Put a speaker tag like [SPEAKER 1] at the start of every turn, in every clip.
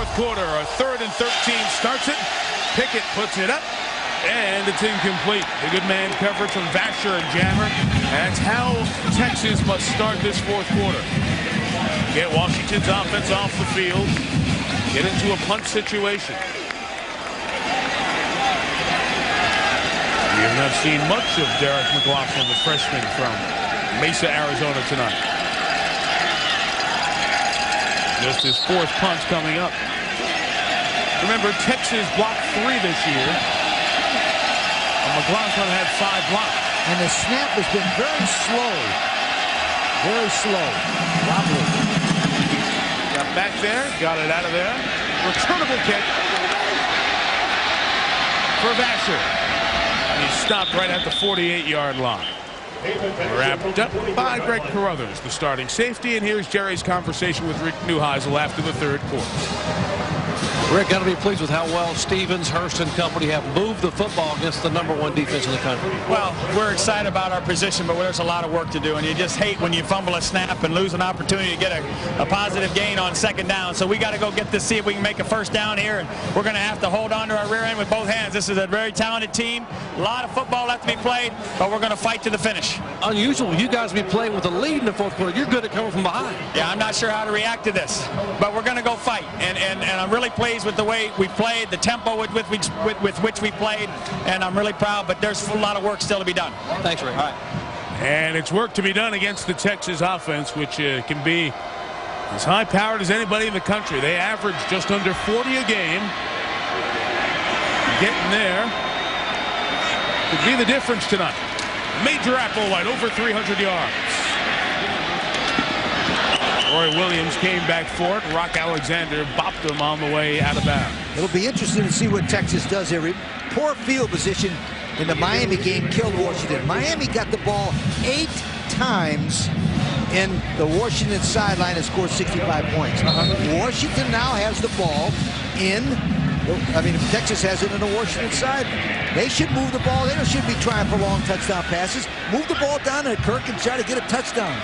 [SPEAKER 1] fourth quarter. A 3rd and 13 starts it. Pickett puts it up, and it's incomplete. The good man coverage from Vasher and Jammer. That's how Texas must start this fourth quarter. Get Washington's offense off the field. Get into a punt situation. We have not seen much of Derek McLaughlin, the freshman from Mesa, Arizona, tonight. Just his 4th punt coming up. Remember, Texas blocked 3 this year. And McLaughlin had 5 blocks.
[SPEAKER 2] And the snap has been very slow. Very slow. Wobbly.
[SPEAKER 1] Got back there, got it out of there. Returnable kick for Vasher. And he stopped right at the 48-yard line. Wrapped up by Greg Carruthers, the starting safety. And here's Jerry's conversation with Rick Neuheisel after the 3rd quarter.
[SPEAKER 3] Rick, got to be pleased with how well Stevens, Hurst, and company have moved the football against the #1 defense in the country.
[SPEAKER 4] Well, we're excited about our position, but there's a lot of work to do, and you just hate when you fumble a snap and lose an opportunity to get a positive gain on 2nd down. So we got to go get this, see if we can make a 1st down here, and we're going to have to hold on to our rear end with both hands. This is a very talented team. A lot of football left to be played, but we're going to fight to the finish.
[SPEAKER 3] Unusual, you guys be playing with a lead in the 4th quarter. You're good at coming from behind.
[SPEAKER 4] Yeah, I'm not sure how to react to this, but we're going to go fight, and I'm really pleased with the way we played, the tempo with which we played, and I'm really proud, but there's a lot of work still to be done.
[SPEAKER 3] Thanks, Rick.
[SPEAKER 4] All right.
[SPEAKER 1] And it's work to be done against the Texas offense, which can be as high-powered as anybody in the country. They average just under 40 a game. Getting there could be the difference tonight. Major Applewhite, over 300 yards. Roy Williams came back for it. Rock Alexander bopped him on the way out of bounds.
[SPEAKER 2] It'll be interesting to see what Texas does here. Poor field position in the Miami game killed Washington. Miami got the ball 8 times in the Washington sideline and scored 65 points. Washington now has the ball if Texas has it in the Washington side, they should move the ball. They shouldn't be trying for long touchdown passes. Move the ball down to Kirk and try to get a touchdown.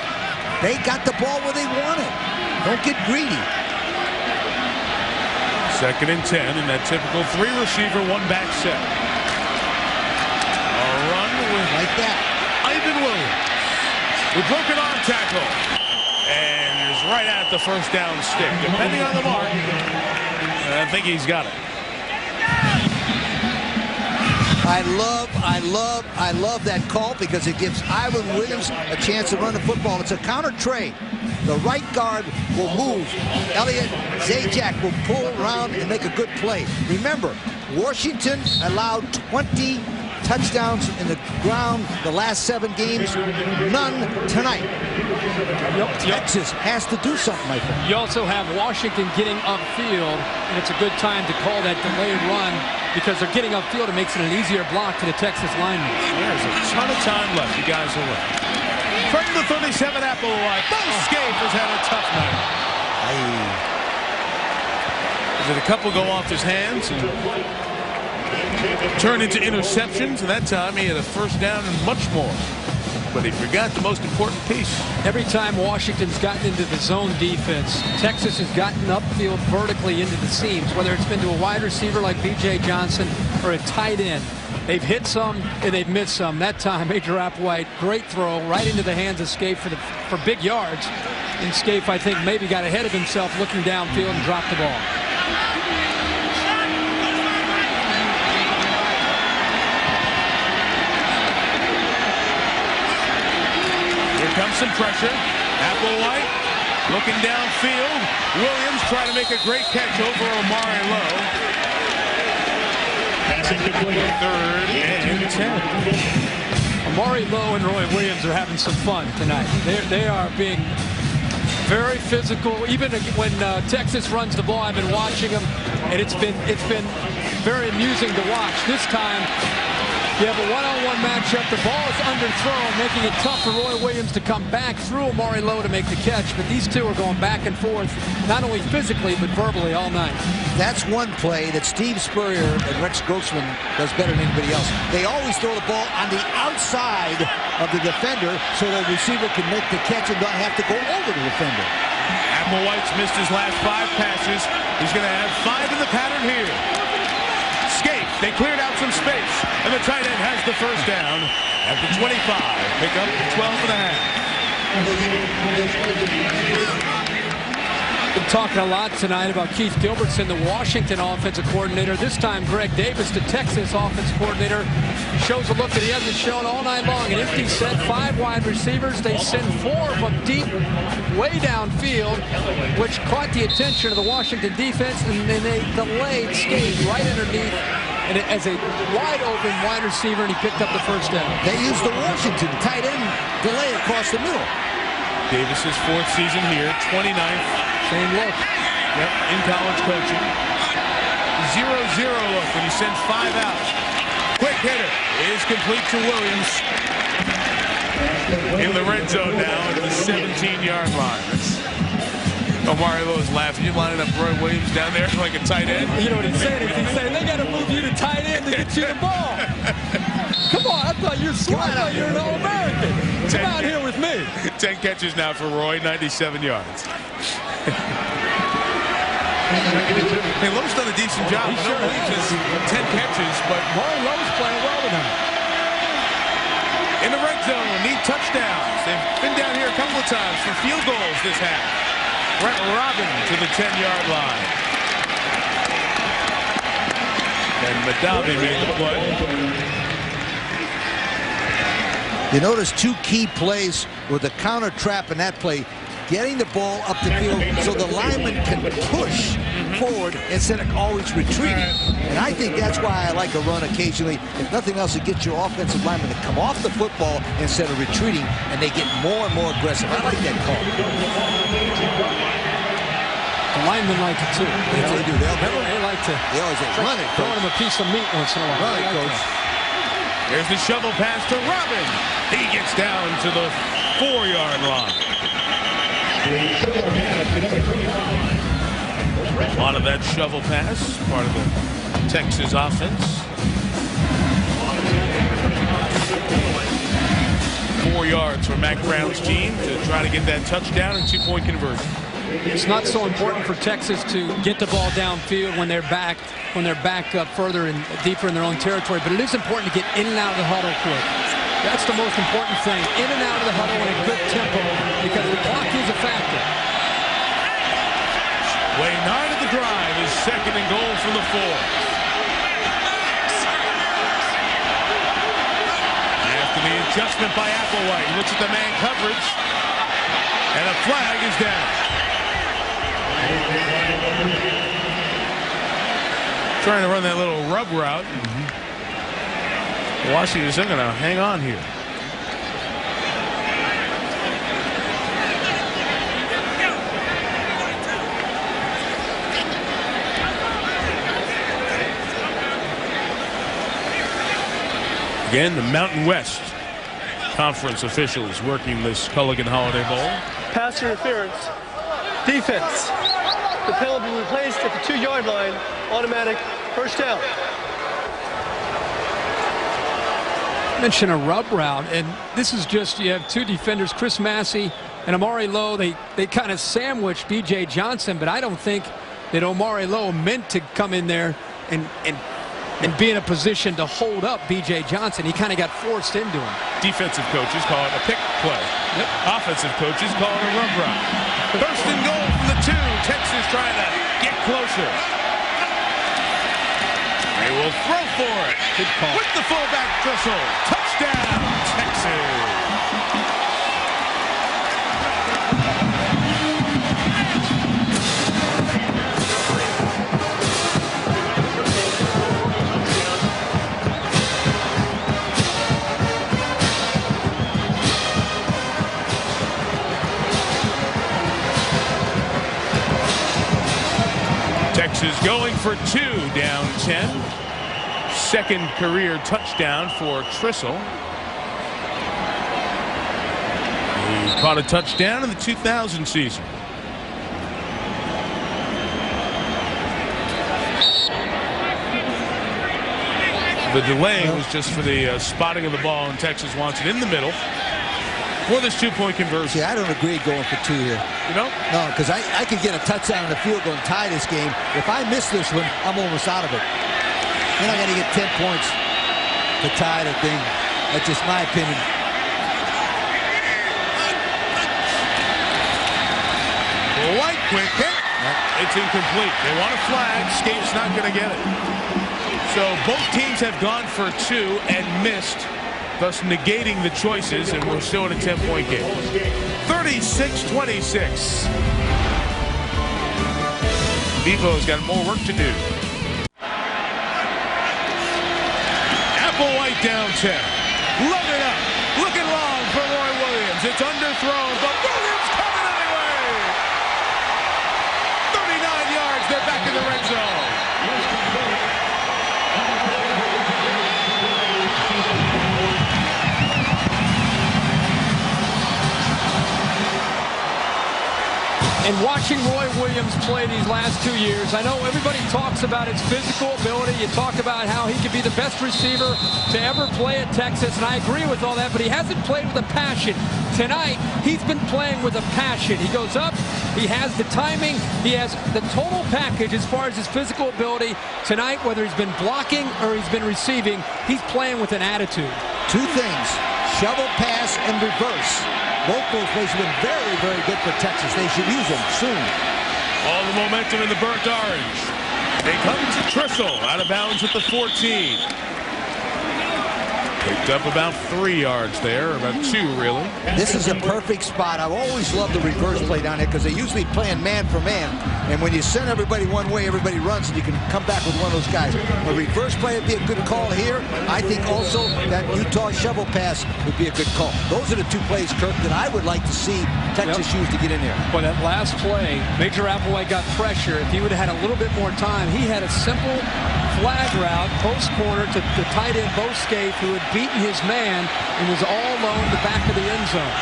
[SPEAKER 2] They got the ball where they want it. Don't get greedy.
[SPEAKER 1] 2nd and 10 in that typical 3-receiver, 1-back set. A run with
[SPEAKER 2] like that.
[SPEAKER 1] Ivan Williams with broken arm tackle. And is right at the 1st down stick. Depending on the mark, I think he's got it.
[SPEAKER 2] I love that call because it gives Ivan Williams a chance to run the football. It's a counter trade. The right guard will move. Elliott Zajac will pull around and make a good play. Remember, Washington allowed 20 touchdowns in the ground the last 7 games. None tonight. Texas has to do something like that.
[SPEAKER 5] You also have Washington getting upfield, and it's a good time to call that delayed run because they're getting upfield. It makes it an easier block to the Texas linemen.
[SPEAKER 1] There's a ton of time left. You guys will look. From the 37, Applewhite. Scape has had a tough night. Did a couple go off his hands and turn into interceptions, and that time he had a 1st down and much more. But he forgot the most important piece.
[SPEAKER 5] Every time Washington's gotten into the zone defense, Texas has gotten upfield vertically into the seams, whether it's been to a wide receiver like B.J. Johnson or a tight end. They've hit some and they've missed some. That time, Major Applewhite, great throw right into the hands of Scape for big yards. And Scape, I think, maybe got ahead of himself looking downfield and dropped the ball.
[SPEAKER 1] Comes some pressure. Applewhite looking downfield. Williams trying to make a great catch over Omari Lowe. 3rd and 10.
[SPEAKER 5] Omari Lowe and Roy Williams are having some fun tonight. They are being very physical. Even when Texas runs the ball, I've been watching them, and it's been very amusing to watch. This time, you have a one-on-one matchup. The ball is underthrown, making it tough for Roy Williams to come back through Omari Lowe to make the catch. But these two are going back and forth, not only physically, but verbally all night.
[SPEAKER 2] That's one play that Steve Spurrier and Rex Grossman does better than anybody else. They always throw the ball on the outside of the defender so the receiver can make the catch and not have to go over the defender.
[SPEAKER 1] Applewhite's missed his last 5 passes. He's going to have 5 in the pattern here. Escape. They cleared out some space. And the tight end has the first down at the 25. Pick up 12.5.
[SPEAKER 5] Been talking a lot tonight about Keith Gilbertson, the Washington offensive coordinator. This time, Greg Davis, the Texas offensive coordinator, shows a look that he hasn't shown all night long. An empty set, 5 wide receivers. They send 4 of them deep, way downfield, which caught the attention of the Washington defense, and then they delayed Skate right underneath, and as a wide-open wide receiver, and he picked up the first down.
[SPEAKER 2] They used the Washington tight end delay across the middle.
[SPEAKER 1] Davis's 4th season here, 29th.
[SPEAKER 5] Same look.
[SPEAKER 1] Yep, in college coaching. 0-0 look when he sends 5 out. Quick hitter is complete to Williams. In the red zone now at the 17-yard line. Omari Lowe's laughing. You lining up Roy Williams down there like a tight end?
[SPEAKER 5] You know what he's saying? He's saying they got to move you to tight end to get you the ball. Come on, I thought you're smart. I thought you're an All-American. Come out here with me.
[SPEAKER 1] 10 catches now for Roy, 97 yards. Hey, Lowe's done a decent job.
[SPEAKER 5] He sure has.
[SPEAKER 1] 10 catches, but
[SPEAKER 5] Lowe's playing well tonight.
[SPEAKER 1] In the red zone, need touchdowns. They've been down here a couple of times for field goals this half. Brett Robin to the 10-yard line. And Madavi made the play.
[SPEAKER 2] You notice 2 key plays with the counter trap in that play. Getting the ball up the field so the lineman can push forward instead of always retreating. And I think that's why I like a run occasionally. If nothing else, it gets your offensive lineman to come off the football instead of retreating, and they get more and more aggressive. I like that call.
[SPEAKER 5] The linemen like it too.
[SPEAKER 2] They do. They
[SPEAKER 5] like to.
[SPEAKER 2] They always say, run it,
[SPEAKER 5] throwing him a piece of meat once in a while.
[SPEAKER 2] Run it, coach.
[SPEAKER 1] There's the shovel pass to Robin. He gets down to the 4-yard line. A lot of that shovel pass, part of the Texas offense. 4 yards for Mac Brown's team to try to get that touchdown and 2-point conversion.
[SPEAKER 5] It's not so important for Texas to get the ball downfield when they're back up further and deeper in their own territory, but it is important to get in and out of the huddle quick. That's the most important thing, in and out of the huddle in a good tempo, because the clock is a factor.
[SPEAKER 1] Way 9 of the drive is 2nd and goal from the 4. After the adjustment by Applewhite, he looks at the man coverage, and a flag is down. Trying to run that little rub route. Washington's going to hang on here. Again, the Mountain West Conference officials working this Culligan Holiday Bowl.
[SPEAKER 6] Pass interference. Defense. The penalty will be placed at the 2-yard line. Automatic first down.
[SPEAKER 5] Mention a rub route, and this is just, you have 2 defenders, Chris Massey and Omari Lowe. They kind of sandwiched B.J. Johnson, but I don't think that Omari Lowe meant to come in there and be in a position to hold up B.J. Johnson. He kind of got forced into him.
[SPEAKER 1] Defensive coaches call it a pick play. Yep. Offensive coaches call it a rub route. First and goal from the 2. Texas trying to get closer. They will throw for it.
[SPEAKER 5] Good call.
[SPEAKER 1] With the fullback Tristle. Touchdown, Texas. Texas going for 2, down 10. 2nd career touchdown for Tristle. He caught a touchdown in the 2000 season. The delay was just for the spotting of the ball, and Texas wants it in the middle. for this two-point conversion.
[SPEAKER 2] See, I don't agree going for 2 here.
[SPEAKER 1] You know?
[SPEAKER 2] No, because I could get a touchdown in the field goal and tie this game. If I miss this one, I'm almost out of it. Then I got to get 10 points to tie the thing. That's just my opinion.
[SPEAKER 1] White quick hit. It's incomplete. They want a flag. Scape's not going to get it. So both teams have gone for 2 and missed, thus negating the choices, and we're still in a 10-point game. 36-26. Bevo's got more work to do. Applewhite down 10. Loaded up. Looking long for Roy Williams. It's underthrown, but Williams coming anyway. 39 yards. They're back in the red zone.
[SPEAKER 5] And watching Roy Williams play these last 2 years, I know everybody talks about his physical ability. You talk about how he could be the best receiver to ever play at Texas, and I agree with all that, but he hasn't played with a passion. Tonight, he's been playing with a passion. He goes up, he has the timing, he has the total package as far as his physical ability. Tonight, whether he's been blocking or he's been receiving, he's playing with an attitude.
[SPEAKER 2] 2 things, shovel pass and reverse. Both those plays have been very, very good for Texas. They should use them soon.
[SPEAKER 1] All the momentum in the burnt orange. They come to Trissel, out of bounds at the 14. Picked up about 3 yards there, about 2 really.
[SPEAKER 2] This is a perfect spot. I've always loved the reverse play down here because they usually playing man for man. And when you send everybody one way, everybody runs, and you can come back with one of those guys. A reverse play would be a good call here. I think also that Utah shovel pass would be a good call. Those are the 2 plays, Kirk, that I would like to see Texas use to get in there.
[SPEAKER 5] Well, that last play, Major Applewhite got pressure. If he would have had a little bit more time, he had a simple flag route, post corner to the tight end, Boscape, who had beaten his man and was all alone the back of the end zone.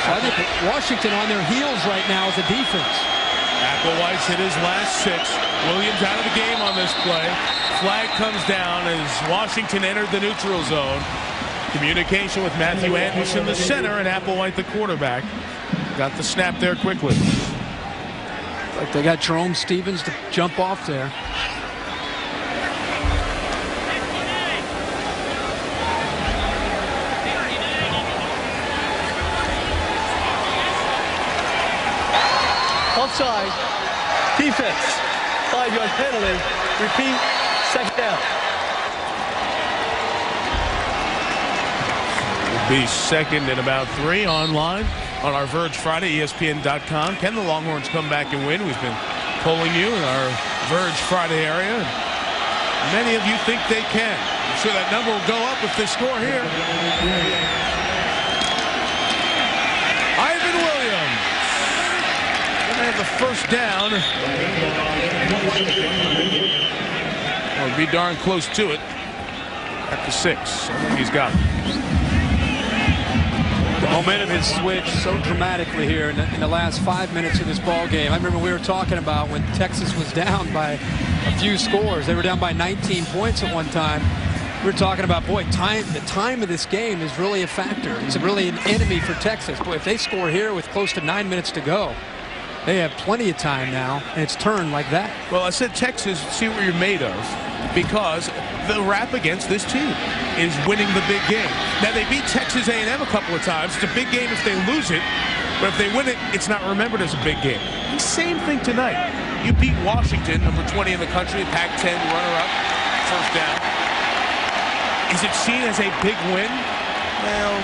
[SPEAKER 5] So I think Washington on their heels right now as a defense.
[SPEAKER 1] Applewhite's hit his last 6. Williams out of the game on this play. Flag comes down as Washington entered the neutral zone. Communication with Matthew Anderson, the center, and Applewhite, the quarterback. Got the snap there quickly.
[SPEAKER 5] Like they got Jerome Stevens to jump off there.
[SPEAKER 6] Offside. Defense. 5-yard penalty. Repeat. Second down.
[SPEAKER 1] Will be second and about 3 online on our Verge Friday, ESPN.com. Can the Longhorns come back and win? We've been polling you in our Verge Friday area. Many of you think they can. I'm sure that number will go up with this score here. Ivan Williams. Gonna have the first down. Or be darn close to it. At the 6. I think he's got it.
[SPEAKER 5] The momentum has switched so dramatically here in the last 5 minutes of this ball game. I remember we were talking about when Texas was down by a few scores. They were down by 19 points at one time. We were talking about, boy, the time of this game is really a factor. It's really an enemy for Texas. Boy, if they score here with close to 9 minutes to go, they have plenty of time now, and it's turned like that.
[SPEAKER 1] Well, I said Texas, see what you're made of, because the rap against this team is winning the big game. Now, they beat Texas A&M a couple of times. It's a big game if they lose it, but if they win it, it's not remembered as a big game. Same thing tonight. You beat Washington, number 20 in the country, Pac-10 runner-up, first down. Is it seen as a big win? Well,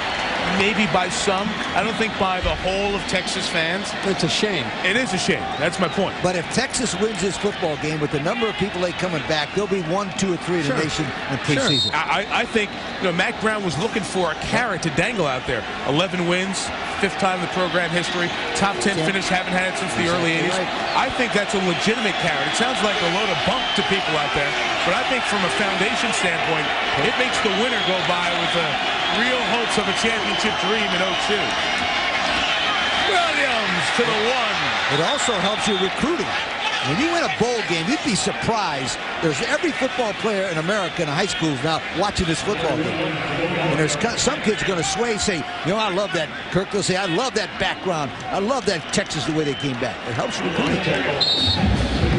[SPEAKER 1] maybe by some. I don't think by the whole of Texas fans.
[SPEAKER 5] It's a shame.
[SPEAKER 1] It is a shame. That's my point.
[SPEAKER 2] But if Texas wins this football game with the number of people they coming back, they'll be 1, 2, or 3 in the nation in preseason.
[SPEAKER 1] I think Mac Brown was looking for a carrot to dangle out there. 11 wins, 5th time in the program history, top 10 finish, haven't had it since the early 80s. I think that's a legitimate carrot. It sounds like a load of bunk to people out there, but I think from a foundation standpoint, it makes the winner go by with a real hopes of a championship dream in 02. Williams to the 1.
[SPEAKER 2] It also helps you recruiting. When you win a bowl game, you'd be surprised. There's every football player in America in high schools now watching this football game. And there's some kids going to sway, say, you know, I love that. Kirk will say, I love that background. I love that Texas, the way they came back. It helps recruiting.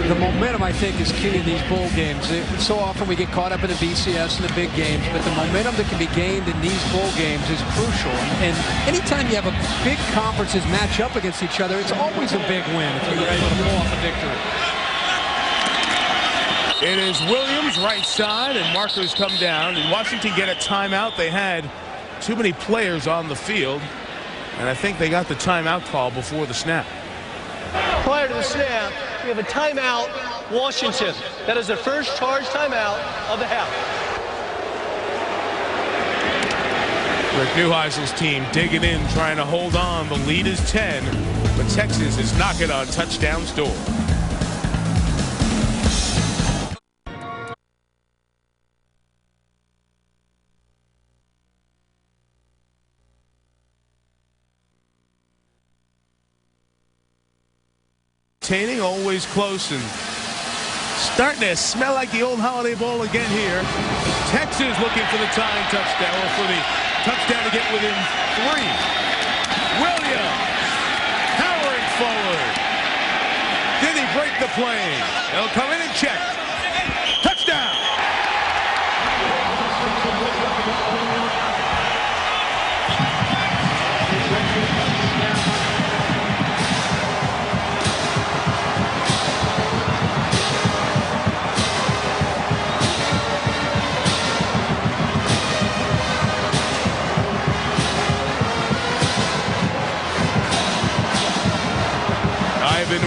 [SPEAKER 5] The momentum, I think, is key in these bowl games. So often we get caught up in the BCS and the big games, but the momentum that can be gained in these bowl games is crucial. And anytime you have a big conferences match up against each other, it's always a big win if you're able to pull off a victory.
[SPEAKER 1] It is Williams, right side, and markers come down. And Washington get a timeout. They had too many players on the field, and I think they got the timeout call before the snap.
[SPEAKER 6] Prior to the snap, we have a timeout, Washington. That is the first charge timeout of the half.
[SPEAKER 1] Rick Neuheisel's team digging in, trying to hold on. The lead is 10, but Texas is knocking on touchdown's door. Always close and starting to smell like the old Holiday Bowl again here. Texas looking for the tying touchdown, or for the touchdown to get within 3. Williams powering forward. Did he break the plane? They'll come in and check. Touchdown.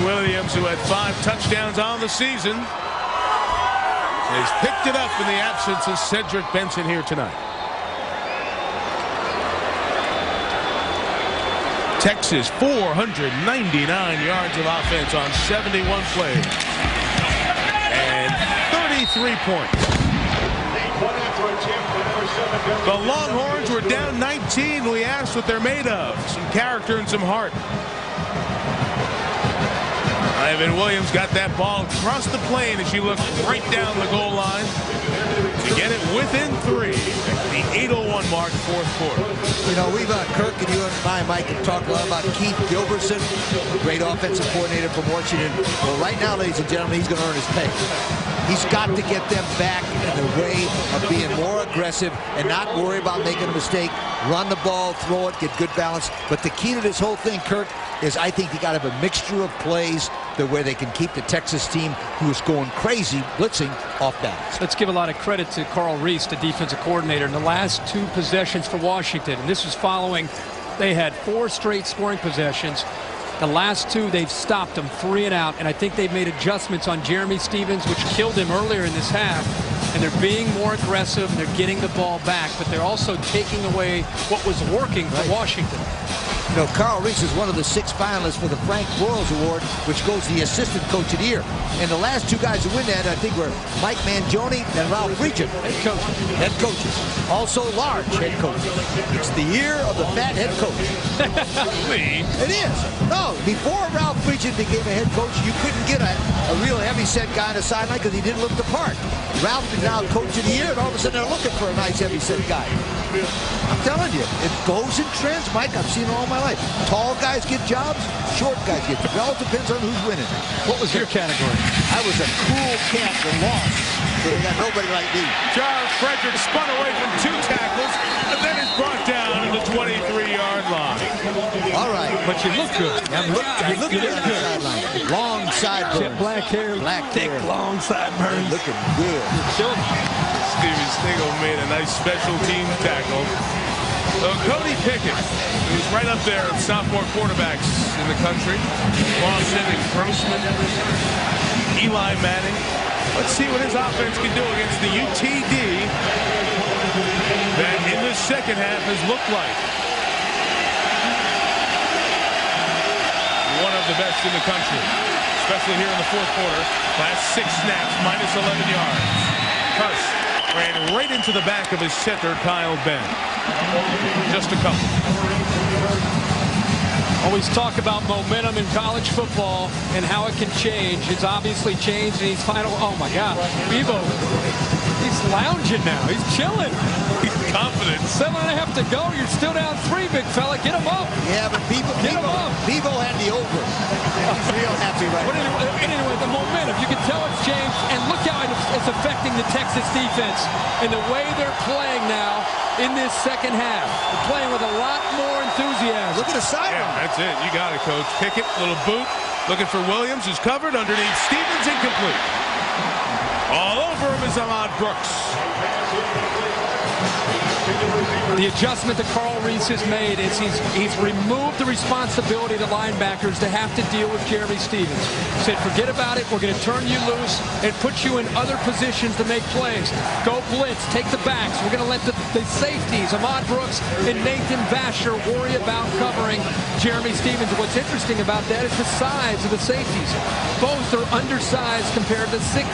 [SPEAKER 1] Williams, who had 5 touchdowns on the season, has picked it up in the absence of Cedric Benson here tonight. Texas 499 yards of offense on 71 plays and 33 points. The Longhorns were down 19. We asked what they're made of. Some character and some heart. Ivan Williams got that ball across the plane as she looked right down the goal line to get it within 3. The 8:01 mark, fourth quarter.
[SPEAKER 2] You know, we've Kirk and you and I, Mike, have talked a lot about Keith Gilbertson, great offensive coordinator from Washington. Well, right now, ladies and gentlemen, he's going to earn his pay. He's got to get them back in the way of being more aggressive and not worry about making a mistake. Run the ball, throw it, get good balance. But the key to this whole thing, Kirk, is I think you got to have a mixture of plays where they can keep the Texas team, who is going crazy, blitzing, off balance.
[SPEAKER 5] Let's give a lot of credit to Carl Reese, the defensive coordinator, in the last 2 possessions for Washington. And this was following, they had 4 straight scoring possessions. The last 2, they've stopped them 3 and out. And I think they've made adjustments on Jeremy Stevens, which killed him earlier in this half. And they're being more aggressive. They're getting the ball back. But they're also taking away what was working for Washington.
[SPEAKER 2] You know, Carl Reese is one of the 6 finalists for the Frank Broyles Award, which goes to the Assistant Coach of the Year. And the last 2 guys who win that, I think, were Mike Mangione and Ralph Regent. Head coaches. Also large head coaches. It's the year of the fat head coach. It is. No, before Ralph Regent became a head coach, you couldn't get a real heavy-set guy on the sideline because he didn't look the part. Ralph is now Coach of the Year, and all of a sudden they're looking for a nice heavy-set guy. I'm telling you, it goes in trends, Mike. I've seen it all my life. Tall guys get jobs, short guys get jobs. It all depends on who's winning.
[SPEAKER 5] What was your category?
[SPEAKER 2] I was a cool cat that lost, so they got nobody like me.
[SPEAKER 1] Charles Frederick spun away from 2 tackles, and then is brought down at the 23-yard line.
[SPEAKER 5] All right, but you look good.
[SPEAKER 2] You look good on the sideline. Long sideburns.
[SPEAKER 5] Black hair, thick, long sideburns.
[SPEAKER 2] Looking good.
[SPEAKER 1] Steven Stingle made a nice special team tackle. So Cody Pickett, who's right up there at sophomore quarterbacks in the country. Lawson and Grossman, Eli Manning. Let's see what his offense can do against the UTD that in the second half has looked like one of the best in the country, especially here in the fourth quarter. Last 6 snaps, minus 11 yards. Hurst ran right into the back of his center, Kyle Benn. Just a couple.
[SPEAKER 5] Always talk about momentum in college football and how it can change. It's obviously changed, and he's oh my God, Bevo, he's lounging now. He's chilling.
[SPEAKER 1] He's confident.
[SPEAKER 5] 7.5 to go. You're still down 3, big fella. Get him up.
[SPEAKER 2] Yeah, but Bevo had the over. He's real happy right now.
[SPEAKER 5] Anyway, the momentum, you can tell it's changed, and look how it's affecting the Texas defense and the way they're playing now in this second half. They're playing with a lot more enthusiasm.
[SPEAKER 2] Look at the sideline.
[SPEAKER 1] Yeah, that's it. You got it, Coach. Pickett, little boot. Looking for Williams, who's covered underneath. Stevens incomplete. All over him is Ahmad Brooks.
[SPEAKER 5] The adjustment that Carl Reese has made is he's removed the responsibility of the linebackers to have to deal with Jeremy Stevens. He said, forget about it. We're going to turn you loose and put you in other positions to make plays. Go blitz. Take the backs. We're going to let the safeties, Ahmad Brooks and Nathan Vasher, worry about covering Jeremy Stevens. What's interesting about that is the size of the safeties. Both are undersized compared to 6'7"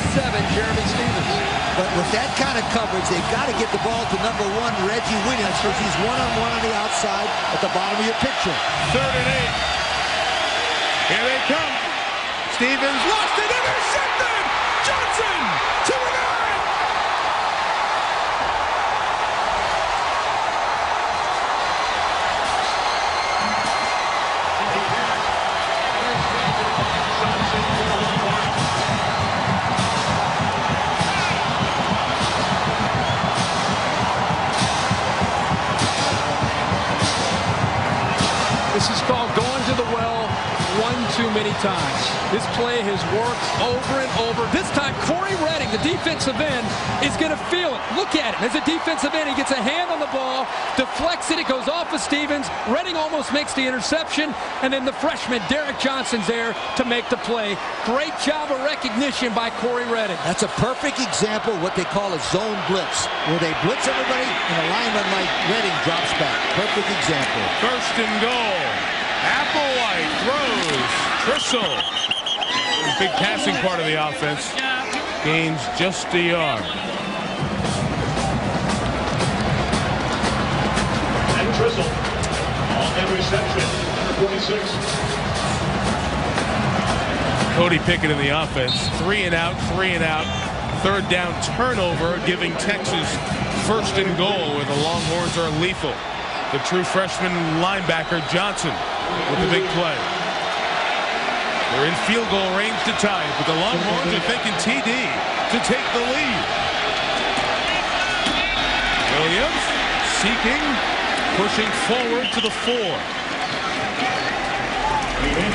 [SPEAKER 5] Jeremy Stevens.
[SPEAKER 2] But with that kind of coverage, they've got to get the ball to number 1, Reggie Williams, because he's one-on-one on the outside at the bottom of your picture.
[SPEAKER 1] 3rd and 8. Here they come. Stevens lost it, intercepted! Johnson to the 9!
[SPEAKER 5] This is called going to the well one too many times. This play has worked over and over. This time, Corey Redding, the defensive end, is going to feel it. Look at him. As a defensive end, he gets a hand on the ball, deflects it. It goes off of Stevens. Redding almost makes the interception. And then the freshman, Derek Johnson's there to make the play. Great job of recognition by Corey Redding.
[SPEAKER 2] That's a perfect example of what they call a zone blitz, where they blitz everybody and a lineman like Redding drops back. Perfect example.
[SPEAKER 1] 1st and goal. Applewhite throws. Trissel. Big passing part of the offense. Gains just a yard.
[SPEAKER 7] And Trissel on that reception, number 46.
[SPEAKER 1] Cody Pickett in the offense. 3 and out, 3 and out. 3rd down turnover, giving Texas 1st and goal, where the Longhorns are lethal. The true freshman linebacker Johnson with the big play. They're in field goal range to tie it, but the Longhorns are thinking TD to take the lead. Williams seeking, pushing forward to the 4.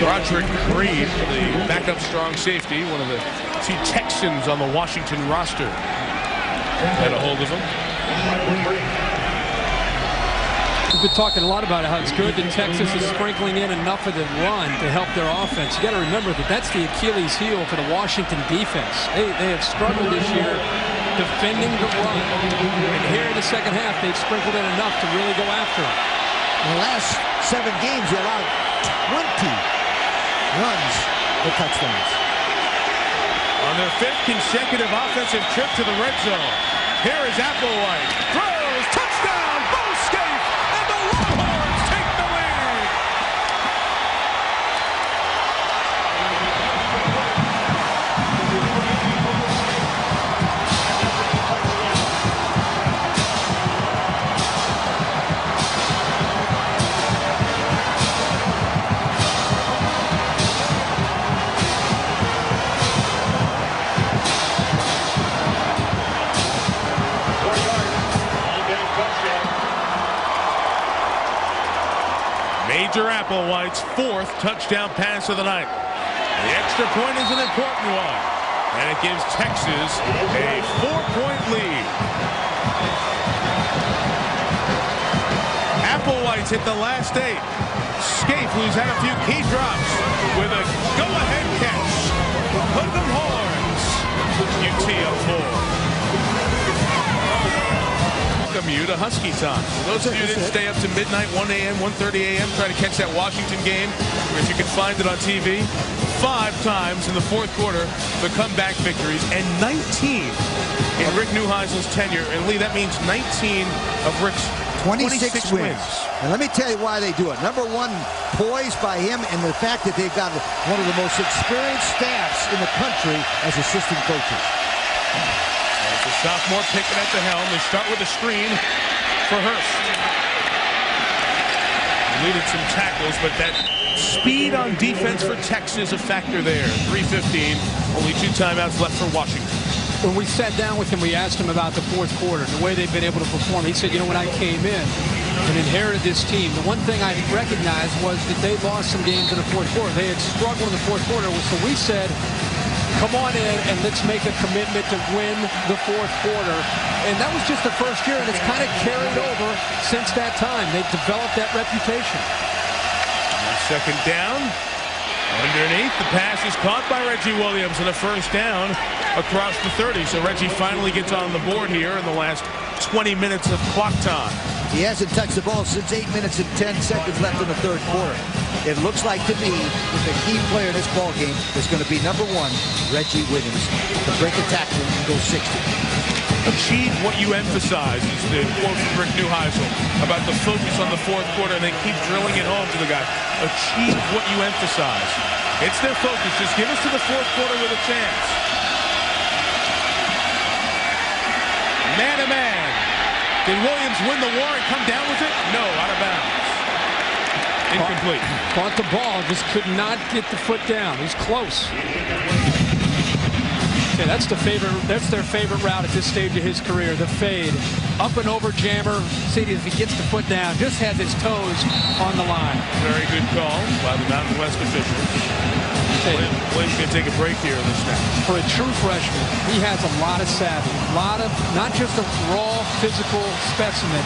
[SPEAKER 1] Roderick Reed, the backup strong safety, one of the 2 Texans on the Washington roster, had a hold of him.
[SPEAKER 5] We've been talking a lot about how it's good that Texas is sprinkling in enough of the run to help their offense. You got to remember that that's the Achilles heel for the Washington defense. They have struggled this year defending the run. And here in the second half, they've sprinkled in enough to really go after it.
[SPEAKER 2] In the last 7 games, they allowed 20 runs for touchdowns.
[SPEAKER 1] On their 5th consecutive offensive trip to the red zone. Here is Applewhite. Throws, touchdown, Bo Scaife, and the Longhorns take the lead. Major Applewhite's 4th touchdown pass of the night. The extra point is an important one, and it gives Texas a 4-point lead. Applewhite's hit the last 8. Scaife, who's had a few key drops, with a go-ahead catch. Culligan Horns. UT up 4. Welcome you to Husky Time. For those of you who didn't stay up to midnight, 1 a.m., 1:30 a.m., try to catch that Washington game, if you can find it on TV, 5 times in the 4th quarter, the comeback victories, and 19 in Rick Neuheisel's tenure. And Lee, that means 19 of Rick's 26 wins.
[SPEAKER 2] And let me tell you why they do it. Number 1, poise by him, and the fact that they've got one of the most experienced staffs in the country as assistant coaches.
[SPEAKER 1] It's a sophomore picking at the helm. They start with a screen for Hurst. Needed some tackles, but that speed on defense for Texas a factor there. 3:15, only 2 timeouts left for Washington.
[SPEAKER 5] When we sat down with him, we asked him about the fourth quarter, the way they've been able to perform. He said, you know, when I came in and inherited this team, the one thing I recognized was that they lost some games in the fourth quarter. They had struggled in the fourth quarter, so we said, come on in and let's make a commitment to win the fourth quarter. And that was just the first year, and it's kind of carried over since that time. They've developed that reputation.
[SPEAKER 1] Second down. Underneath, the pass is caught by Reggie Williams and a first down across the 30. So Reggie finally gets on the board here in the last 20 minutes of clock time.
[SPEAKER 2] He hasn't touched the ball since 8 minutes and 10 seconds left in the third quarter. It looks like to me that the key player in this ball game is going to be number 1, Reggie Williams, to break a tackle and go 60.
[SPEAKER 1] Achieve what you emphasize is the quote from Rick Neuheisel about the focus on the fourth quarter, and they keep drilling it home to the guy. Achieve what you emphasize. It's their focus. Just give us to the fourth quarter with a chance. Man-to-man. Did Williams win the war and come down with it? No, out of bounds. Incomplete.
[SPEAKER 5] Caught the ball, just could not get the foot down. He's close. Yeah, that's their favorite route at this stage of his career, the fade. Up and over jammer. See if he gets the foot down. Just has his toes on the line.
[SPEAKER 1] Very good call by the Mountain West officials. Williams going to take a break here in this snap.
[SPEAKER 5] For a true freshman, he has a lot of savvy. A lot of, not just a raw physical specimen.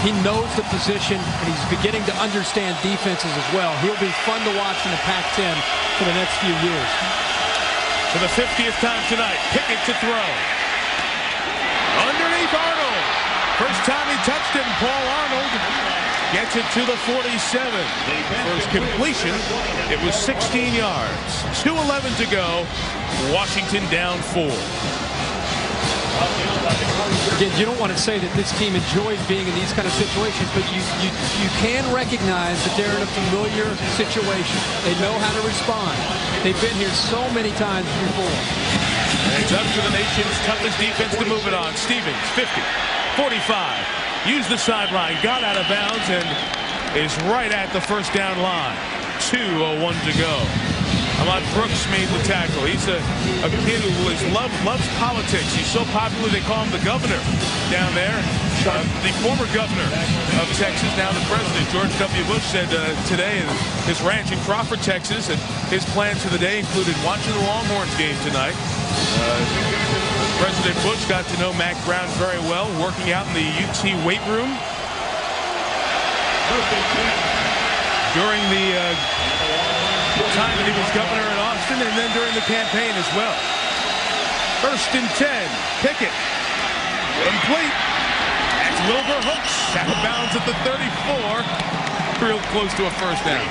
[SPEAKER 5] He knows the position, and he's beginning to understand defenses as well. He'll be fun to watch in the Pac-10 for the next few years.
[SPEAKER 1] For the 50th time tonight, Pickett to throw. Underneath Arnold. First time he touched it, Paul Arnold gets it to the 47. First completion, it was 16 yards. 2:11 to go. Washington down 4.
[SPEAKER 5] Again, you don't want to say that this team enjoys being in these kind of situations, but you can recognize that they're in a familiar situation. They know how to respond. They've been here so many times before.
[SPEAKER 1] And it's up to the nation's toughest defense to move it on. Stevens, 50, 45. Used the sideline, got out of bounds, and is right at the first down line. 2:01 to go. Ahmad Brooks made the tackle. He's a kid who loves politics. He's so popular they call him the governor down there. The former governor of Texas, now the president, George W. Bush, said today in his ranch in Crawford, Texas, that his plans for the day included watching the Longhorns game tonight. President Bush got to know Mac Brown very well, working out in the UT weight room during the time that he was governor in Austin, and then during the campaign as well. First and 10. Pickett. Complete. That's Wilbur Hooks. Out of bounds at the 34. Real close to a first down.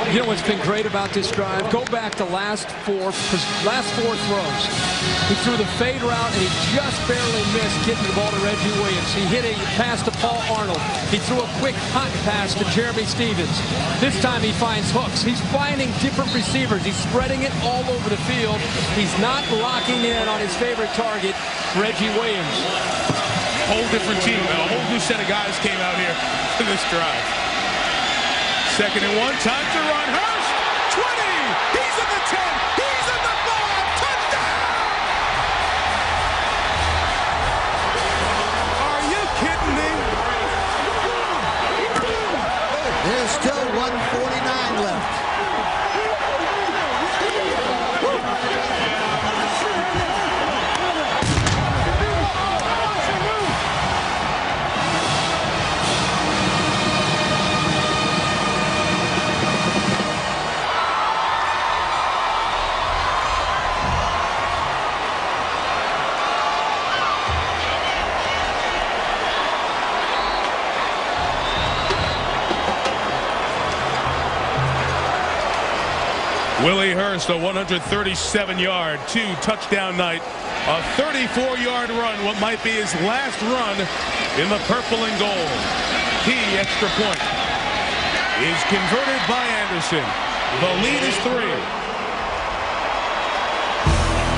[SPEAKER 5] You know what's been great about this drive? Go back to last four throws. He threw the fade route, and he just barely missed getting the ball to Reggie Williams. He hit a pass to Paul Arnold. He threw a quick hot pass to Jeremy Stevens. This time he finds Hooks. He's finding different receivers. He's spreading it all over the field. He's not locking in on his favorite target, Reggie Williams.
[SPEAKER 1] Whole different team. A whole new set of guys came out here for this drive. Second and 1. Time to run. Hurst. 20. He's in the 10. He's in the 5. Touchdown! Are you kidding me?
[SPEAKER 2] There's still 1:49 left.
[SPEAKER 1] Willie Hurst, a 137-yard, 2-touchdown night. A 34-yard run, what might be his last run in the purple and gold. Key extra point. is converted by Anderson. The lead is 3.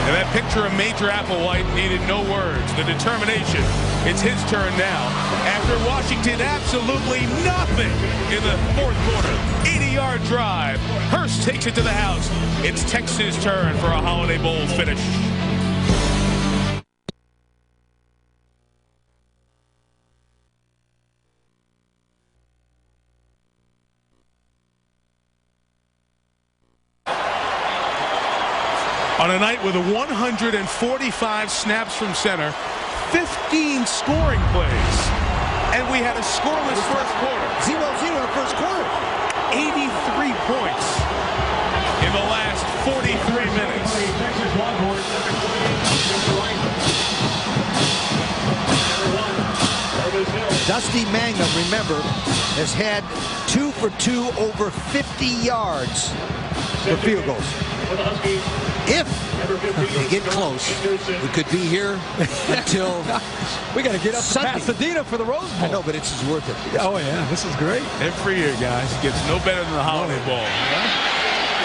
[SPEAKER 1] And that picture of Major Applewhite needed no words. The determination. It's his turn now. After Washington absolutely nothing in the fourth quarter. 80-yard drive. Hurst takes it to the house. It's Texas' turn for a Holiday Bowl finish. On a night with 145 snaps from center, 15 scoring plays, and we had a scoreless first quarter.
[SPEAKER 2] 0-0 first quarter.
[SPEAKER 1] 83 points in the last 43 minutes.
[SPEAKER 7] Texas Longhorns.
[SPEAKER 2] Dusty Mangum, remember, has had 2 for 2 over 50 yards for field goals. If they get close, we could be here until
[SPEAKER 5] we got to get up
[SPEAKER 2] Sunday.
[SPEAKER 5] to Pasadena for the Rose Bowl.
[SPEAKER 2] I know, but it's worth it.
[SPEAKER 5] Oh, yeah, this is great.
[SPEAKER 1] Every year, guys, gets no better than the Holiday Bowl.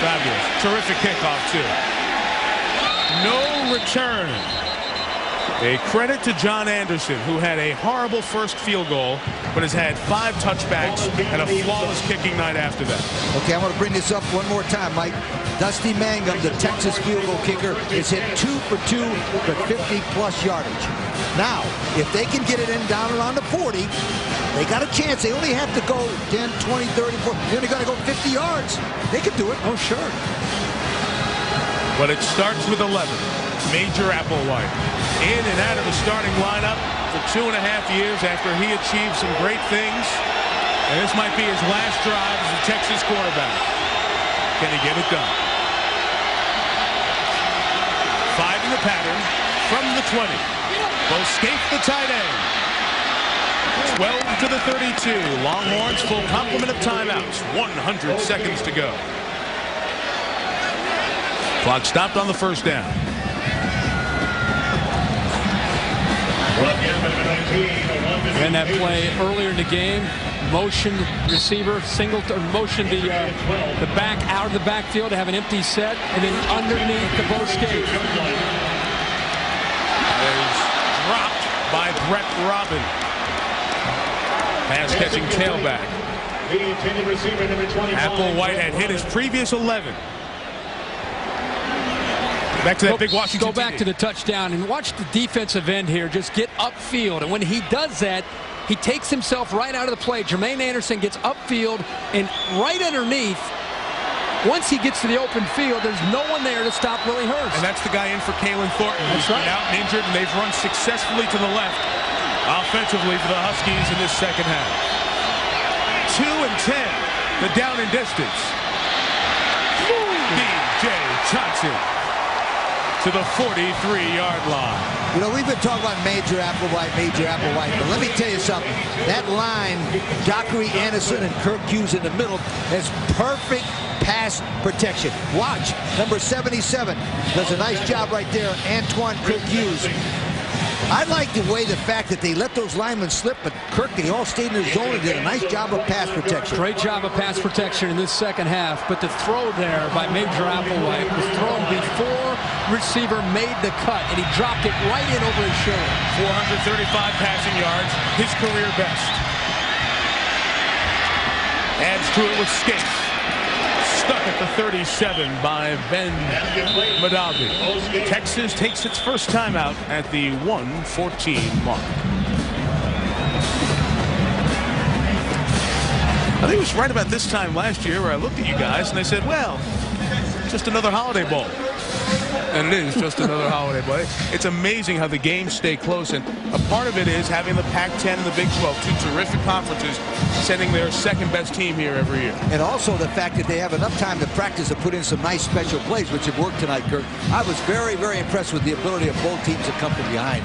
[SPEAKER 1] Fabulous. Terrific kickoff, too. No return. A credit to John Anderson, who had a horrible first field goal, but has had 5 touchbacks and a flawless kicking night after that.
[SPEAKER 2] Okay, I want to bring this up one more time, Mike. Dusty Mangum, the Texas field goal kicker, is hit 2 for 2 for 50-plus yardage. Now, if they can get it in down around the 40, they got a chance. They only have to go 10, 20, 30, 40. They only got to go 50 yards. They can do it.
[SPEAKER 5] Oh, sure.
[SPEAKER 1] But it starts with 11. Major Applewhite in and out of the starting lineup for 2.5 years after he achieved some great things. And this might be his last drive as a Texas quarterback. Can he get it done? 5 in the pattern from the 20. Both escape the tight end. 12 to the 32. Longhorns full complement of timeouts. 100 seconds to go. Clock stopped on the first down.
[SPEAKER 5] And that play earlier in the game, motion receiver, motion the back out of the backfield to have an empty set, and then underneath the bow skate.
[SPEAKER 1] Is dropped by Brett Robin. Pass catching tailback. Applewhite had hit his previous 11. Back to that big Washington.
[SPEAKER 5] Go back to the touchdown and watch the defensive end here just get upfield. And when he does that, he takes himself right out of the play. Jermaine Anderson gets upfield and right underneath. Once he gets to the open field, there's no one there to stop Willie Hurst.
[SPEAKER 1] And that's the guy in for Kalen Thornton.
[SPEAKER 5] That's right.
[SPEAKER 1] Out and injured, and they've run successfully to the left offensively for the Huskies in this second half. 2 and 10, the down and distance. B.J. Johnson to the 43-yard line.
[SPEAKER 2] You know, we've been talking about Major Applewhite, but let me tell you something. That line, Dockery, Anderson, and Kirk Hughes in the middle, has perfect pass protection. Watch, number 77 does a nice job right there, Antoine Kirk Hughes. I like the fact that they let those linemen slip, but Kirk, they all stayed in the zone and did a nice job of pass protection.
[SPEAKER 5] Great job of pass protection in this second half, but the throw there by Major Applewhite was thrown before receiver made the cut, and he dropped it right in over his shoulder.
[SPEAKER 1] 435 passing yards, his career best. Adds to it with Scaife. Stuck at the 37 by Ben Madagi. Texas takes its first timeout at the 1:14 mark. I think it was right about this time last year where I looked at you guys and I said, well, just another Holiday Bowl. And it is just another Holiday Bowl. It's amazing how the games stay close, and a part of it is having the Pac-10 and the Big 12, 2 terrific conferences, sending their second-best team here every year.
[SPEAKER 2] And also the fact that they have enough time to practice to put in some nice special plays, which have worked tonight, Kirk. I was very, very impressed with the ability of both teams to come from behind.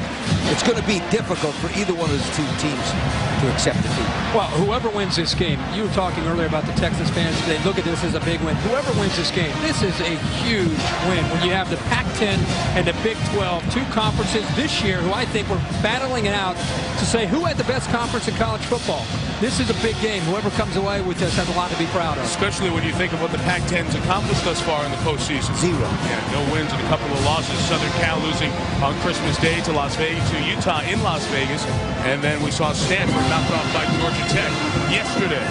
[SPEAKER 2] It's going to be difficult for either one of those two teams to accept defeat.
[SPEAKER 5] Well, whoever wins this game, you were talking earlier about the Texas fans, they look at this as a big win. Whoever wins this game, this is a huge win when you have the Pac-10 and the Big 12, two conferences this year who I think were battling it out to say who had the best conference in college football. This is a big game. Whoever comes away with this has a lot to be proud of.
[SPEAKER 1] Especially when you think of what the Pac-10's accomplished thus far in the postseason.
[SPEAKER 2] 0.
[SPEAKER 1] Yeah, no wins and a couple of losses. Southern Cal losing on Christmas Day to Utah in Las Vegas. And then we saw Stanford knocked off by Georgia Tech yesterday.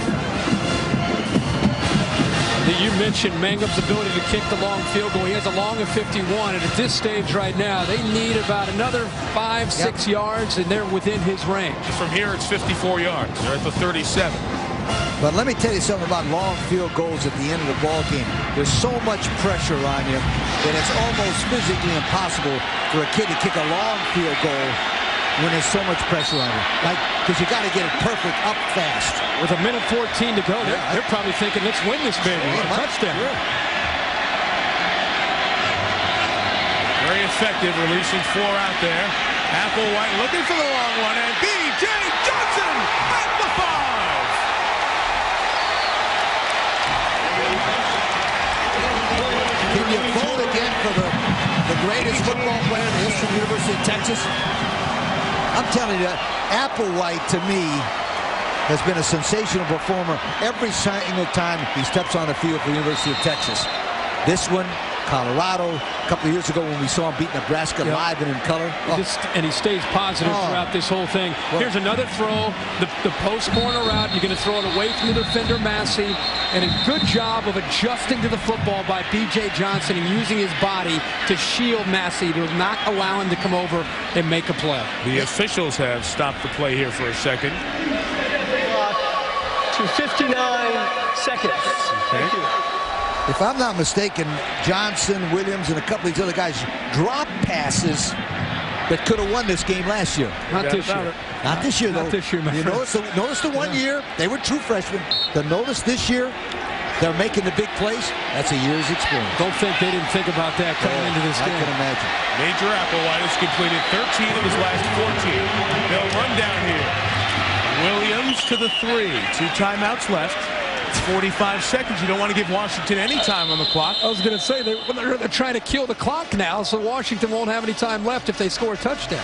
[SPEAKER 5] You mentioned Mangum's ability to kick the long field goal. He has a long of 51, and at this stage right now, they need about another 5-6 yards, and they're within his range.
[SPEAKER 1] From here, it's 54 yards. They're at the 37.
[SPEAKER 2] But let me tell you something about long field goals at the end of the ball game. There's so much pressure on you that it's almost physically impossible for a kid to kick a long field goal when there's so much pressure on you. Like, because you got to get it perfect up fast.
[SPEAKER 5] With a minute 14 to go, they're probably thinking, let's win this baby. Touchdown.
[SPEAKER 1] Very effective, releasing 4 out there. Applewhite looking for the long one, and B.J. Johnson at the 5.
[SPEAKER 2] Can you vote again for the greatest football player in the history of the University of Texas? I'm telling you, Applewhite, to me, has been a sensational performer every single time he steps on the field for the University of Texas. This one, Colorado, a couple of years ago when we saw him beat Nebraska live and in color.
[SPEAKER 5] And he stays positive throughout this whole thing. Here's another throw, the post corner route. You're going to throw it away from the defender, Massey. And a good job of adjusting to the football by B.J. Johnson and using his body to shield Massey, to not allow him to come over and make a play.
[SPEAKER 1] The officials have stopped the play here for a second.
[SPEAKER 6] To 59 seconds. Thank you.
[SPEAKER 2] If I'm not mistaken, Johnson, Williams, and a couple of these other guys drop passes that could have won this game last year.
[SPEAKER 5] Not this year.
[SPEAKER 2] Not this year, though.
[SPEAKER 5] Not this year, my
[SPEAKER 2] You
[SPEAKER 5] friend.
[SPEAKER 2] notice the 1 year, they were true freshmen. The notice this year, they're making the big plays. That's a year's experience.
[SPEAKER 5] Don't think they didn't think about that coming into this game.
[SPEAKER 2] I can imagine.
[SPEAKER 1] Major Applewhite has completed 13 of his last 14. They'll run down here. Williams to the 3. 2 timeouts left. 45 seconds. You don't want to give Washington any time on the clock.
[SPEAKER 5] I was going to say, they're trying to kill the clock now, so Washington won't have any time left if they score a touchdown.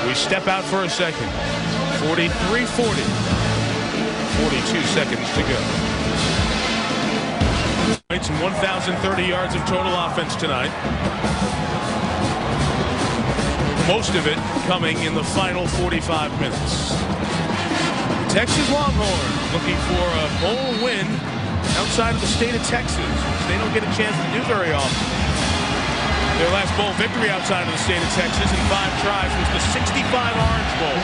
[SPEAKER 1] We step out for a second. 43-40. 42 seconds to go. It's 1,030 yards of total offense tonight. Most of it coming in the final 45 minutes. Texas Longhorns looking for a bowl win outside of the state of Texas. They don't get a chance to do very often. Their last bowl victory outside of the state of Texas in 5 tries was the 65 Orange Bowl.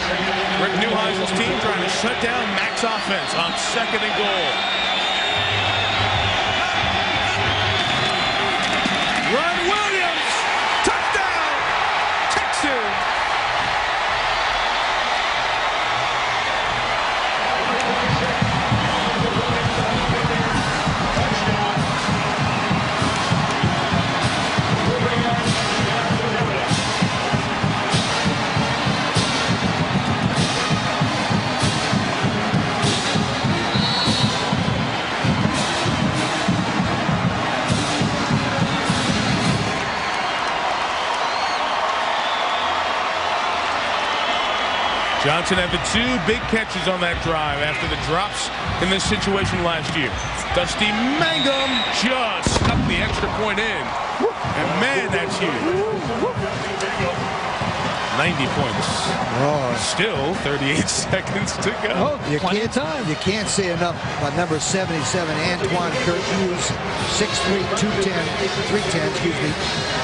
[SPEAKER 1] Rick Neuheisel's team trying to shut down Mac's offense on 2nd and goal. Run Williams! Touchdown! Texas! Johnson had the 2 big catches on that drive after the drops in this situation last year. Dusty Mangum just stuck the extra point in. And man, that's huge. 90 points. Still 38 seconds to go.
[SPEAKER 2] You can't say enough about number 77, Antoine Kirk Hughes, 6'3", 210, 310, excuse me.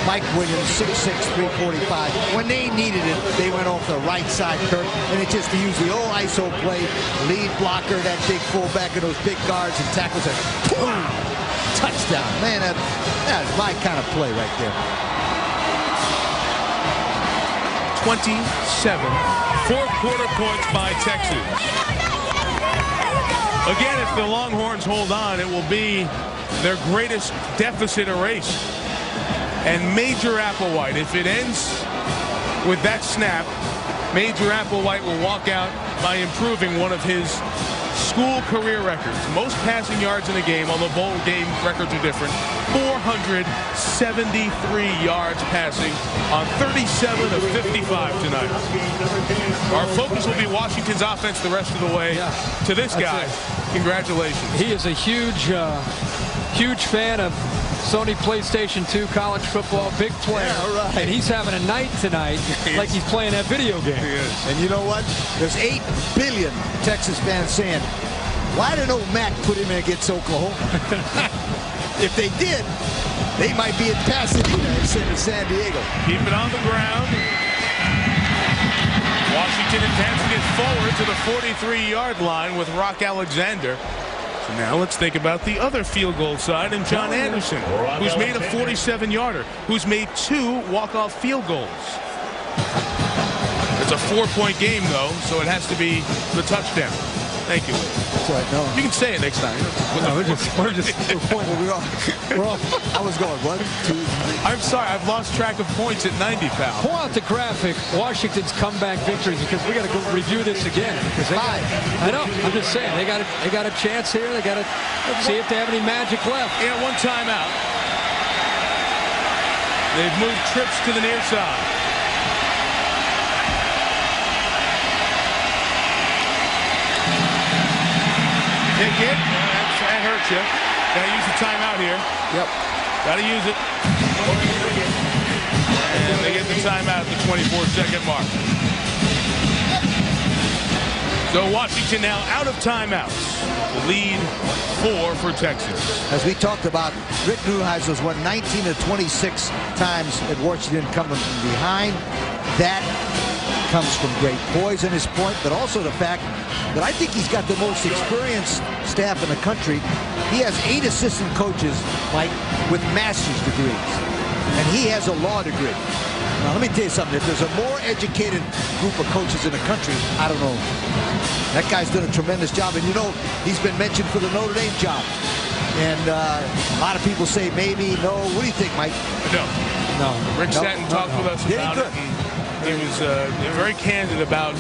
[SPEAKER 2] Mike Williams, 6'6", 345. When they needed it, they went off the right side, Kirk, and it's just to use the old ISO play, lead blocker, that big fullback, and those big guards and tackles, and boom, touchdown. Man, that's my kind of play right there.
[SPEAKER 1] 27 fourth-quarter points by Texas. Again, if the Longhorns hold on, it will be their greatest deficit erased. And Major Applewhite, if it ends with that snap, Major Applewhite will walk out by improving one of his school career records. Most passing yards in a game, although bowl game records are different. 473 yards passing on 37 of 55 tonight. Our focus will be Washington's offense the rest of the way. To this guy, congratulations.
[SPEAKER 5] He is a huge fan of Sony PlayStation 2 college football, big player.
[SPEAKER 2] Yeah, right.
[SPEAKER 5] And he's having a night tonight like he's playing that video game.
[SPEAKER 1] He is.
[SPEAKER 2] And you know what? There's 8 billion Texas fans saying, why didn't old Mac put him in against Oklahoma? If they did, they might be in Pasadena instead of San Diego.
[SPEAKER 1] Keep it on the ground. Washington advancing it forward to the 43-yard line with Rock Alexander. So now let's think about the other field goal side and John Anderson, who's made a 47-yarder, who's made 2 walk-off field goals. It's a 4-point game, though, so it has to be the touchdown. Thank you.
[SPEAKER 2] That's right. No.
[SPEAKER 1] You can say it next time.
[SPEAKER 2] No, we're just we're off. I was going 1, 2, 3.
[SPEAKER 1] I'm sorry, I've lost track of points at 90, pal.
[SPEAKER 5] Pull out the graphic, Washington's comeback victories, because we got to go review this again. Because they I know. I'm just saying they got a chance here. They got to see if they have any magic left.
[SPEAKER 1] Yeah, 1 timeout. They've moved trips to the near side. Pickett, that hurts you. Got to use the timeout here.
[SPEAKER 2] Yep.
[SPEAKER 1] Got to use it. And they get the timeout at the 24-second mark. So Washington now out of timeouts. The lead 4 for Texas.
[SPEAKER 2] As we talked about, Rick Neuheisel's won 19 of 26 times at Washington coming from behind. That comes from great poise on his point, but also the fact that I think he's got the most experienced staff in the country. He has 8 assistant coaches, Mike, with master's degrees, and he has a law degree. Now, let me tell you something. If there's a more educated group of coaches in the country, I don't know. That guy's done a tremendous job, and you know, he's been mentioned for the Notre Dame job. And a lot of people say maybe, no. What do you think, Mike?
[SPEAKER 1] No. Rick sat and talked with us
[SPEAKER 2] Yeah,
[SPEAKER 1] about it. He was very candid about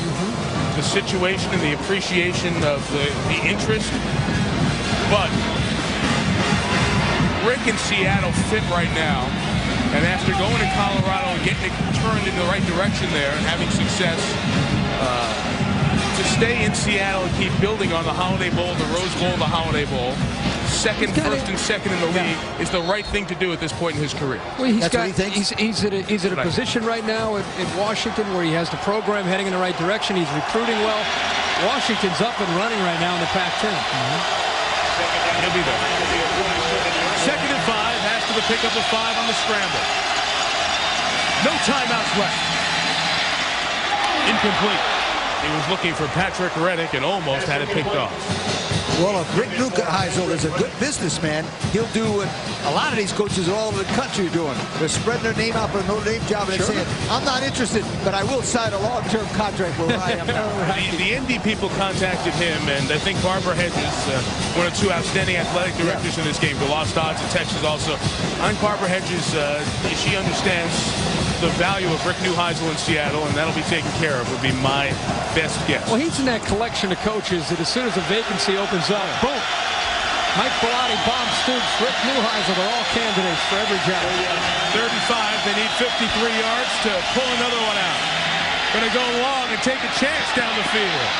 [SPEAKER 1] the situation and the appreciation of the interest. But Rick in Seattle fit right now. And after going to Colorado and getting it turned in the right direction there and having success, to stay in Seattle and keep building on the Holiday Bowl, the Rose Bowl, the Holiday Bowl, first and second in the league, is the right thing to do at this point in his career.
[SPEAKER 5] Well, he's at a position right now in Washington where he has the program heading in the right direction. He's recruiting well. Washington's up and running right now in the Pac-10.
[SPEAKER 1] He'll be there. 2nd and 5, has to the pickup of 5 on the scramble. No timeouts left. Incomplete. He was looking for Patrick Reddick and almost had it picked off.
[SPEAKER 2] Well, if Rick Neuheisel is a good businessman, he'll do what a lot of these coaches all over the country are doing. They're spreading their name out for a Notre Dame job and they're saying, I'm not interested, but I will sign a long-term contract where I am now.
[SPEAKER 1] The ND people contacted him, and I think Barbara Hedges, one of 2 outstanding athletic directors in this game, who lost odds at Texas also. I think Barbara Hedges, she understands the value of Rick Neuheisel in Seattle, and that'll be taken care of, would be my best guess.
[SPEAKER 5] Well, he's in that collection of coaches that as soon as a vacancy opens up, boom. Mike Bellotti, Bob Stoops, Rick Neuheisel, they're all candidates for every job.
[SPEAKER 1] 35, they need 53 yards to pull another one out. Going to go long and take a chance down the field.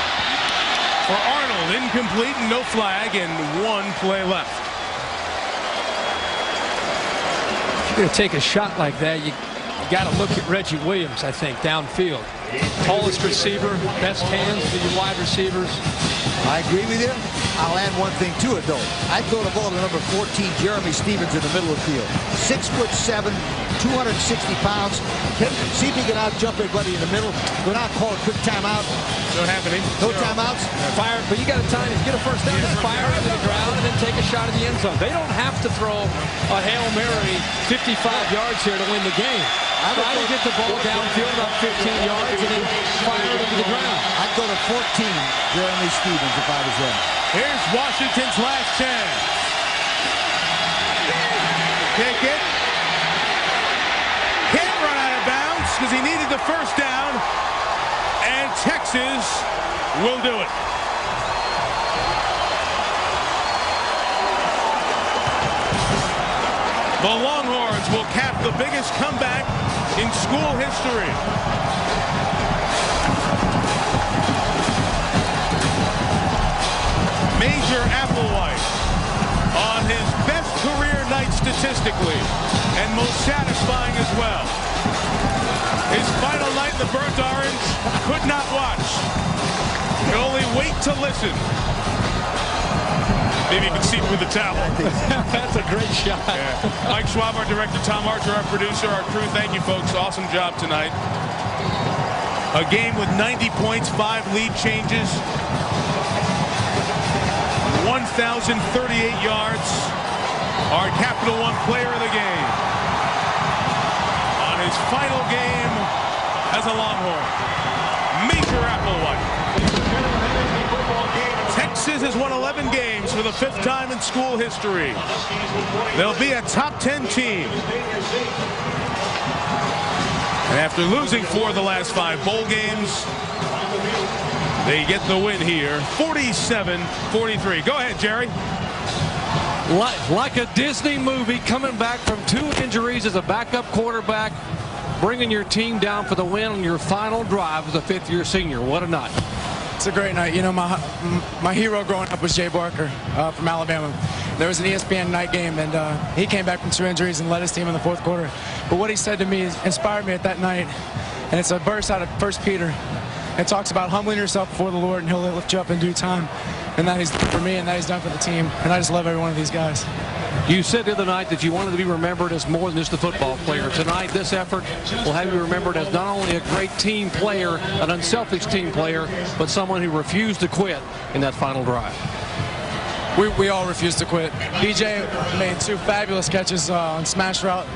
[SPEAKER 1] For Arnold, incomplete and no flag, and 1 play left.
[SPEAKER 5] If you're going to take a shot like that, you got to look at Reggie Williams, I think, downfield. Tallest receiver, best hands for your wide receivers.
[SPEAKER 2] I agree with you. I'll add one thing to it, though. I'd throw the ball to number 14, Jeremy Stevens, in the middle of the field. 6'7", 260 pounds. See if he can out-jump everybody in the middle. Go down, call a quick timeout.
[SPEAKER 1] No happening.
[SPEAKER 2] No timeouts.
[SPEAKER 5] Fire, but you got to time. Get a first down, just fire into the ground, and then take a shot at the end zone. They don't have to throw a Hail Mary 55 yards here to win the game. Try to get the ball downfield about 15 yards and then fire it into the ground.
[SPEAKER 2] I'd go to 14, Jeremy Stevens, if I was them.
[SPEAKER 1] Here's Washington's last chance. Pickett can't run out of bounds because he needed the first down, and Texas will do it. The Longhorns will cap the biggest comeback in school history. Major Applewhite on his best career night statistically and most satisfying as well. His final night in the burnt orange, could not watch. Could only wait to listen. Maybe you can see through the towel.
[SPEAKER 5] That's a great shot.
[SPEAKER 1] Yeah. Mike Schwab, our director, Tom Archer, our producer, our crew. Thank you, folks. Awesome job tonight. A game with 90 points, 5 lead changes, 1,038 yards. Our Capital One player of the game on his final game as a Longhorn, Major Applewhite. Texas has won 11 games for the 5th time in school history. They'll be a top 10 team. And after losing 4 of the last 5 bowl games, they get the win here, 47-43. Go ahead, Jerry.
[SPEAKER 3] Like a Disney movie, coming back from 2 injuries as a backup quarterback, bringing your team down for the win on your final drive as a 5th-year senior. What a night.
[SPEAKER 8] It's a great night. You know, my hero growing up was Jay Barker from Alabama. There was an ESPN night game, and he came back from 2 injuries and led his team in the 4th quarter. But what he said to me inspired me at that night, and it's a verse out of 1 Peter. It talks about humbling yourself before the Lord, and He'll lift you up in due time. And that He's done for me, and that He's done for the team. And I just love every one of these guys.
[SPEAKER 3] You said the other night that you wanted to be remembered as more than just a football player. Tonight, this effort will have you remembered as not only a great team player, an unselfish team player, but someone who refused to quit in that final drive.
[SPEAKER 8] We all refused to quit. BJ made 2 fabulous catches on smash route.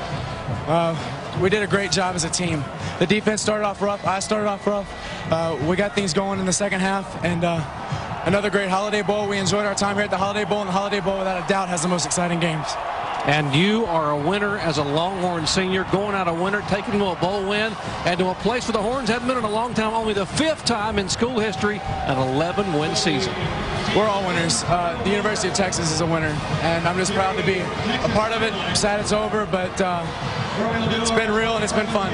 [SPEAKER 8] We did a great job as a team. The defense started off rough. I started off rough. We got things going in the second half, and another great Holiday Bowl. We enjoyed our time here at the Holiday Bowl, and the Holiday Bowl, without a doubt, has the most exciting games.
[SPEAKER 3] And you are a winner as a Longhorn senior, going out a winner, taking to a bowl win, and to a place where the Horns haven't been in a long time, only the 5th time in school history, an 11-win season.
[SPEAKER 8] We're all winners. The University of Texas is a winner, and I'm just proud to be a part of it. I'm sad it's over, but it's been real and it's been fun.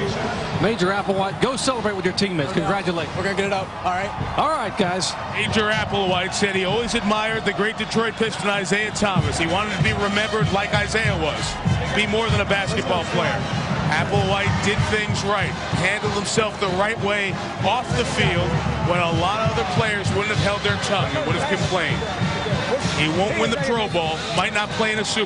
[SPEAKER 3] Major Applewhite, go celebrate with your teammates. Congratulations.
[SPEAKER 8] We're going to get it up. All right.
[SPEAKER 3] All right, guys.
[SPEAKER 1] Major Applewhite said he always admired the great Detroit Piston Isaiah Thomas. He wanted to be remembered like Isaiah was, be more than a basketball player. Applewhite did things right, handled himself the right way off the field when a lot of other players wouldn't have held their tongue and would have complained. He won't win the Pro Bowl, might not play in a Super Bowl.